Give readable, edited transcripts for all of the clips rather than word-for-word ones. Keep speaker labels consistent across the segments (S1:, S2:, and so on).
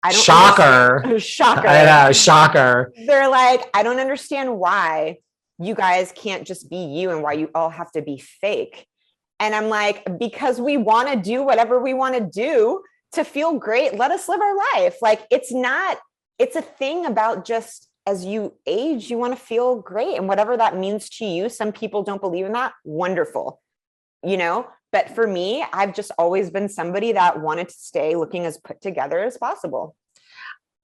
S1: I don't
S2: shocker.
S1: Shocker.
S2: I know, shocker.
S1: They're like, I don't understand why you guys can't just be you and why you all have to be fake. And I'm like, because we want to do whatever we want to do to feel great. Let us live our life. Like, it's a thing about just as you age, you want to feel great. And whatever that means to you, some people don't believe in that. Wonderful. But for me, I've just always been somebody that wanted to stay looking as put together as possible.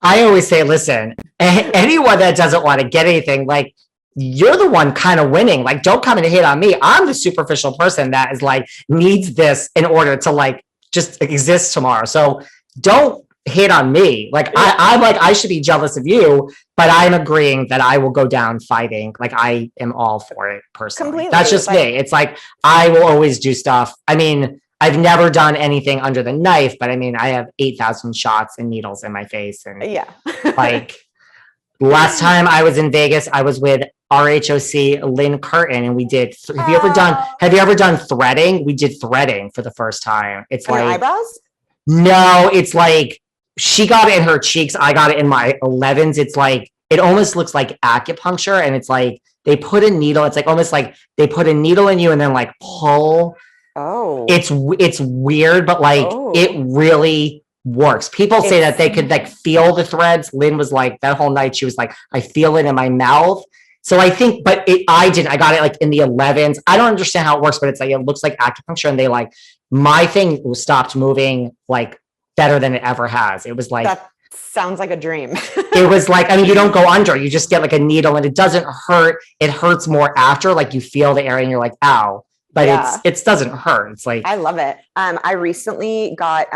S2: I always say, listen, anyone that doesn't want to get anything, like, you're the one kind of winning. Like, don't come and hate on me. I'm the superficial person that is like, needs this in order to like just exist tomorrow. So don't hate on me. Like, I'm like, I should be jealous of you, but I'm agreeing that I will go down fighting. Like, I am all for it personally. Completely. That's just me. It's like, I will always do stuff. I mean, I've never done anything under the knife, but I mean, I have 8,000 shots and needles in my face. And like, last time I was in Vegas, I was with RHOC Lynn Curtin, and we did. Have you ever done threading? We did threading for the first time. It's like
S1: eyebrows.
S2: No, it's like she got it in her cheeks. I got it in my 11s. It's like, it almost looks like acupuncture, and it's like they put a needle. It's like almost like they put a needle in you and then like pull. Oh, it's weird, but like it really works. People say that they could like feel the threads. Lynn was like, that whole night she was like, I feel it in my mouth. So I think, but I didn't. I got it like in the 11s. I don't understand how it works, but it's like, it looks like acupuncture, and they like, my thing stopped moving like better than it ever has. It was like,
S1: that sounds like a dream.
S2: It was like, I mean, you don't go under, you just get like a needle, and it doesn't hurt. It hurts more after, like you feel the area and you're like, ow. But it doesn't hurt. It's like,
S1: I love it. I recently got,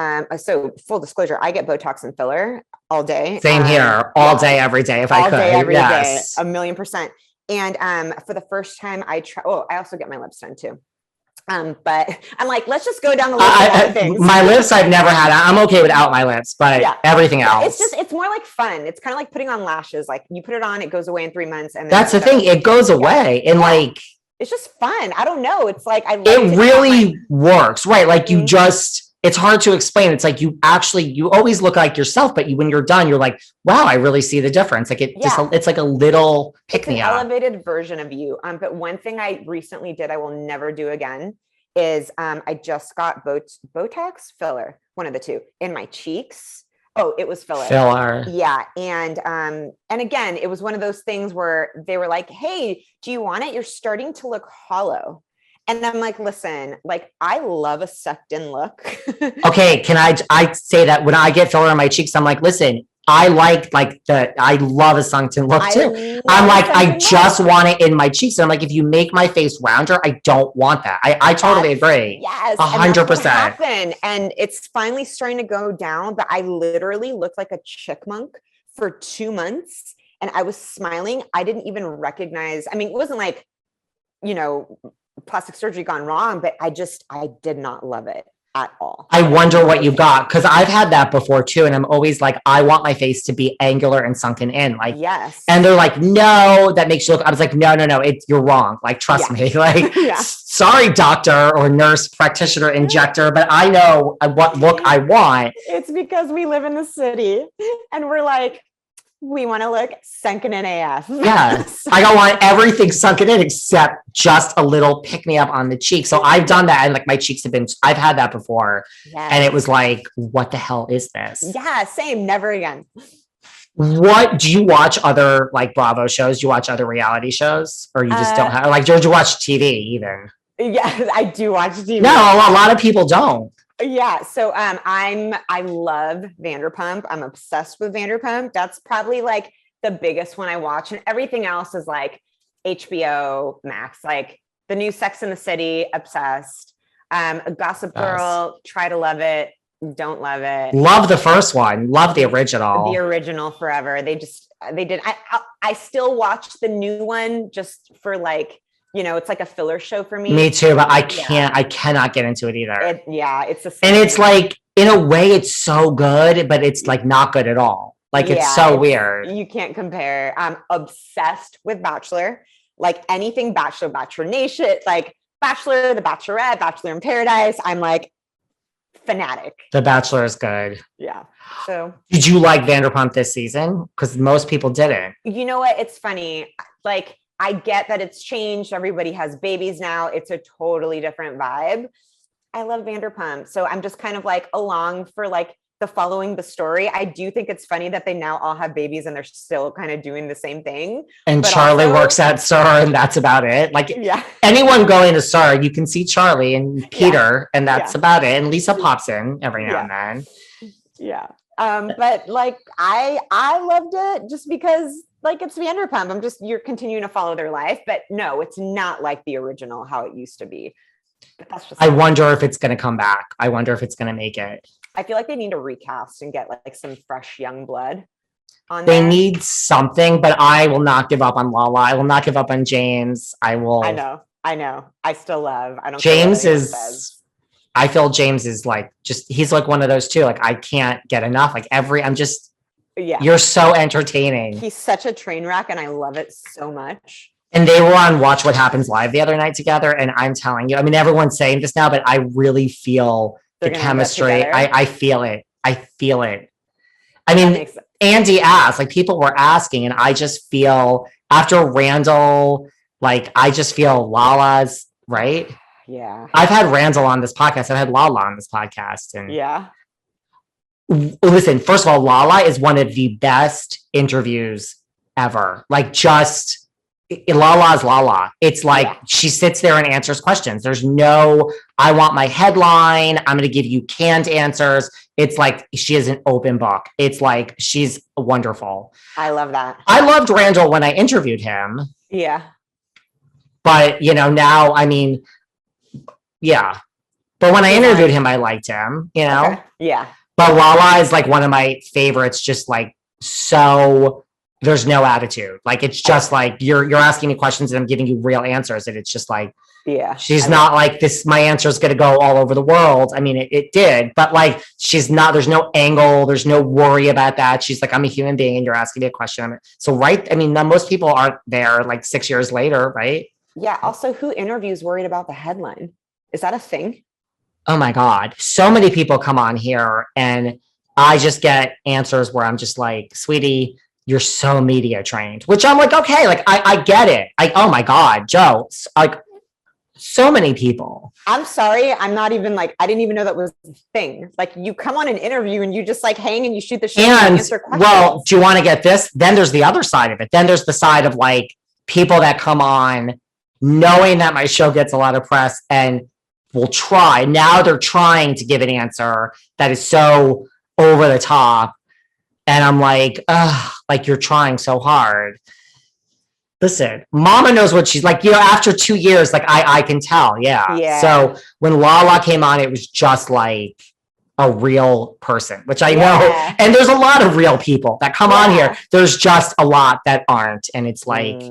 S1: so full disclosure, I get Botox and filler all day.
S2: Same here, all day, every day, if I could.
S1: All day, every day, 1,000,000%. And for the first time I also get my lips done too. But I'm like, let's just go down the list of things.
S2: My lips, I've never had. I'm okay without my lips, but everything else.
S1: It's more like fun. It's kind of like putting on lashes. Like, you put it on, it goes away in 3 months. And then
S2: that's the thing. It goes away. And like,
S1: it's just fun. I don't know. It's like,
S2: it really works, right? Like, you just, it's hard to explain. It's like, you always look like yourself, but when you're done, you're like, wow, I really see the difference. Like, it's like a little pick-me-up.
S1: It's an elevated version of you. But one thing I recently did, I will never do again, is I just got Botox filler, one of the two, in my cheeks. Oh, it was filler. Yeah. And again, it was one of those things where they were like, hey, do you want it? You're starting to look hollow. And I'm like, listen, like, I love a sucked in look.
S2: Okay. Can I say that when I get filler on my cheeks, I'm like, listen, I love a sunk in look too. I'm like, I just want it in my cheeks. And I'm like, if you make my face rounder, I don't want that. I totally agree.
S1: Yes.
S2: 100%.
S1: And it's finally starting to go down, but I literally looked like a chipmunk for 2 months, and I was smiling. I didn't even recognize, I mean, it wasn't like, plastic surgery gone wrong, but I did not love it at all.
S2: I wonder what you got, because I've had that before too, and I'm always like, I want my face to be angular and sunken in, like,
S1: yes.
S2: And they're like, no, that makes you look. I was like, no, you're wrong. Like, trust me. Like, sorry, doctor or nurse practitioner injector, but I know what look I want.
S1: It's because we live in the city, and we're like, we want to look sunken in AF.
S2: Yeah. I want everything sunken in except just a little pick me up on the cheek. So I've done that. And like, my cheeks I've had that before. Yes. And it was like, what the hell is this?
S1: Yeah. Same. Never again.
S2: What do you watch other like Bravo shows? Do you watch other reality shows, or you just don't have, like, do you watch TV even?
S1: Yeah, I do watch TV.
S2: No, a lot of people don't.
S1: Yeah. So I love Vanderpump. I'm obsessed with Vanderpump. That's probably like the biggest one I watch. And everything else is like HBO Max, like the new Sex in the City, obsessed. Gossip Girl, try to love it. Don't love it.
S2: Love the first one. Love the original.
S1: The original forever. They did. I still watch the new one just for like, it's like a filler show for me.
S2: Me too, but I cannot get into it either.
S1: It's the
S2: same. And it's like, in a way, it's so good, but it's like not good at all. Like, it's so weird.
S1: You can't compare. I'm obsessed with Bachelor. Like, anything Bachelor Nation, like Bachelor, The Bachelorette, Bachelor in Paradise. I'm like, fanatic.
S2: The Bachelor is good.
S1: Yeah. So
S2: did you like Vanderpump this season? Because most people didn't.
S1: You know what? It's funny. Like, I get that it's changed. Everybody has babies now. It's a totally different vibe. I love Vanderpump. So I'm just kind of like along for like the following the story. I do think it's funny that they now all have babies and they're still kind of doing the same thing.
S2: And Charlie works at SUR and that's about it. Like anyone going to SUR, you can see Charlie and Peter and that's about it. And Lisa pops in every now and then.
S1: Yeah. But like, I loved it just because like it's Vanderpump. you're continuing to follow their life, but no, it's not like the original, how it used to be. But that's just,
S2: I wonder if it's going to come back. I wonder if it's going to make it.
S1: I feel like they need to recast and get like some fresh young blood on
S2: there.
S1: They
S2: need something, but I will not give up on Lala. I will not give up on James. I know. I still love, I don't James I feel James is like, he's like one of those too. Like I can't get enough. Like you're so entertaining.
S1: He's such a train wreck and I love it so much.
S2: And they were on Watch What Happens Live the other night together. And I'm telling you, I mean, everyone's saying this now, but I really feel the chemistry. I feel it. I mean, Andy asked, like people were asking, and I just feel after Randall, like I just feel Lala's right.
S1: Yeah.
S2: I've had Randall on this podcast. I've had Lala on this podcast. And listen, first of all, Lala is one of the best interviews ever. Like Lala's Lala. It's like she sits there and answers questions. There's no, I want my headline. I'm going to give you canned answers. It's like she is an open book. It's like she's wonderful.
S1: I love that.
S2: I loved Randall when I interviewed him.
S1: Yeah.
S2: But, now, I mean, yeah. But when I interviewed him, I liked him,
S1: Okay. Yeah.
S2: But Lala is like one of my favorites, just like so there's no attitude. Like it's just like you're asking me questions and I'm giving you real answers. And it's just like, she's not like this, my answer is going to go all over the world. I mean, it did, but like, she's not, there's no angle. There's no worry about that. She's like, I'm a human being and you're asking me a question. So, right. I mean, most people aren't there like 6 years later. Right.
S1: Yeah. Also, who interviews worried about the headline? Is that a thing?
S2: Oh my God. So many people come on here and I just get answers where I'm just like, sweetie, you're so media trained, which I'm like, okay, like I get it. Oh my God, Jo, like so many people.
S1: I'm sorry. I'm not even like, I didn't even know that was a thing. Like you come on an interview and you just like hang and you shoot the shit and answer questions.
S2: Well, do you want to get this? Then there's the other side of it. Then there's the side of like people that come on knowing that my show gets a lot of press and will try. Now they're trying to give an answer that is so over the top. And I'm like, ugh, like you're trying so hard. Listen, mama knows what she's like, after 2 years, like I can tell. Yeah. So when Lala came on, it was just like a real person, which I know. And there's a lot of real people that come on here. There's just a lot that aren't. And it's like,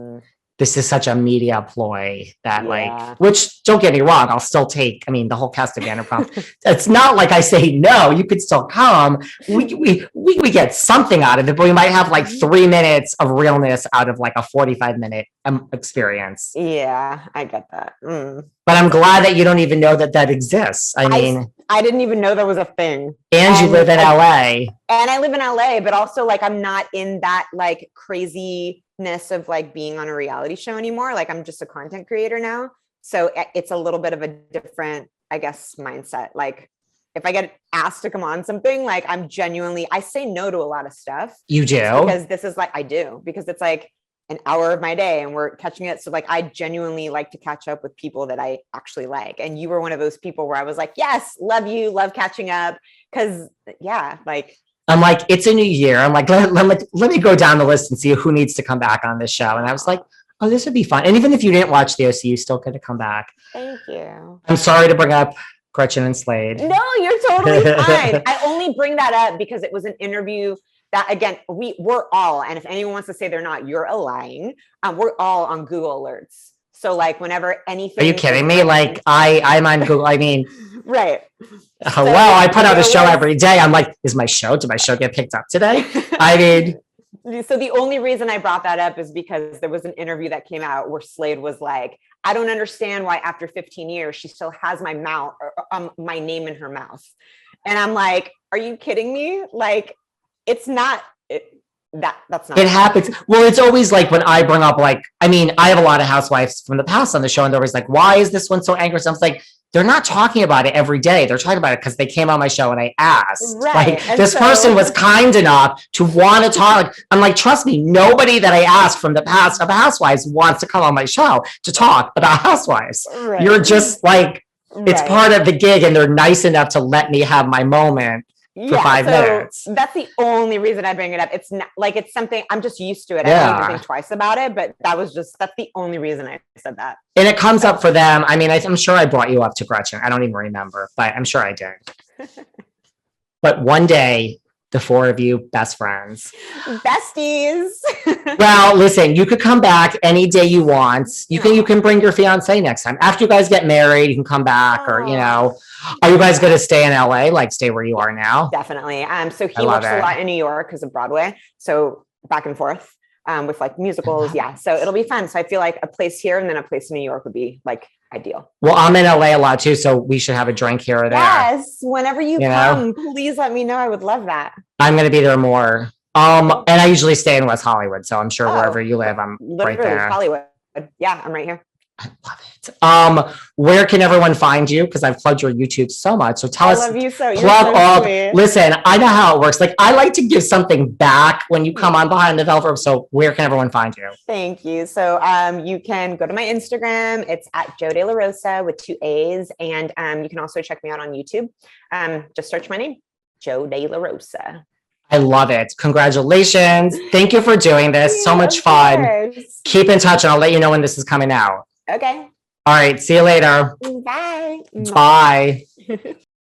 S2: this is such a media ploy that like, which don't get me wrong, I'll still take, I mean, the whole cast of Vanderpump. It's not like I say, no, you could still come. We get something out of it, but we might have like 3 minutes of realness out of like a 45-minute experience.
S1: Yeah, I get that.
S2: But I'm glad that you don't even know that exists. I mean,
S1: I didn't even know that was a thing.
S2: And you live in LA.
S1: And I live in LA, but also like, I'm not in that like crazy of like being on a reality show anymore. Like I'm just a content creator now. So it's a little bit of a different, I guess, mindset. Like if I get asked to come on something, like I say no to a lot of stuff.
S2: You do?
S1: Because this is like, I do, because it's like an hour of my day and we're catching it. So like, I genuinely like to catch up with people that I actually like. And you were one of those people where I was like, yes, love you, love catching up. Cause like,
S2: I'm like, it's a new year. I'm like, let me go down the list and see who needs to come back on this show. And I was like, oh, this would be fun. And even if you didn't watch the OC, you still could have come back.
S1: Thank you.
S2: I'm sorry to bring up Gretchen and Slade.
S1: No, you're totally fine. I only bring that up because it was an interview that, again, we're all, and if anyone wants to say they're not, you're lying. We're all on Google alerts. So like whenever anything.
S2: Are you kidding me? Like I'm on Google. I mean,
S1: right.
S2: Well, I put out a show every day. I'm like, did my show get picked up today? I mean,
S1: So the only reason I brought that up is because there was an interview that came out where Slade was like, I don't understand why after 15 years, she still has my my name in her mouth. And I'm like, are you kidding me? Like, it's not that's not
S2: it happens. Well, it's always like when I bring up, like, I mean, I have a lot of housewives from the past on the show, and they're always like, why is this one so angry? So I was like, they're not talking about it every day. They're talking about it because they came on my show and I asked.
S1: Right.
S2: Like, this person was kind enough to want to talk. I'm like, trust me, nobody that I asked from the past of housewives wants to come on my show to talk about housewives.
S1: Right.
S2: You're just like, it's part of the gig, and they're nice enough to let me have my moment for 5 minutes.
S1: That's the only reason I bring it up. It's not like it's something I'm just used to it. I don't even think twice about it, but that's the only reason I said that.
S2: And it comes up for them. I mean, I'm sure I brought you up to Gretchen. I don't even remember, but I'm sure I did. But one day, the 4 of you, best friends.
S1: Besties.
S2: Well, listen, you could come back any day you want. You can bring your fiance next time. After you guys get married, you can come back, or, you know, are you guys going to stay in LA? Like, stay where you are now?
S1: Definitely. So he works a lot in New York because of Broadway. So back and forth with like musicals. Yeah. So it'll be fun. So I feel like a place here and then a place in New York would be like ideal.
S2: Well, I'm in LA a lot too, so we should have a drink here or there.
S1: Yes. Whenever you come, please let me know. I would love that.
S2: I'm going to be there more. And I usually stay in West Hollywood, so I'm sure wherever you live, I'm right there.
S1: Hollywood. Yeah, I'm right here.
S2: I love it. Where can everyone find you? Because I've plugged your YouTube so much. So tell us.
S1: I love you so.
S2: Plug up. Listen, I know how it works. Like, I like to give something back when you come on Behind the Velvet Rope. So where can everyone find you?
S1: Thank you. So you can go to my Instagram. It's at Jo De La Rosa with 2 A's. And you can also check me out on YouTube. Just search my name, Jo De La Rosa.
S2: I love it. Congratulations. Thank you for doing this. So much fun. Keep in touch, and I'll let you know when this is coming out.
S1: Okay.
S2: All right. See you later.
S1: Bye.
S2: Bye.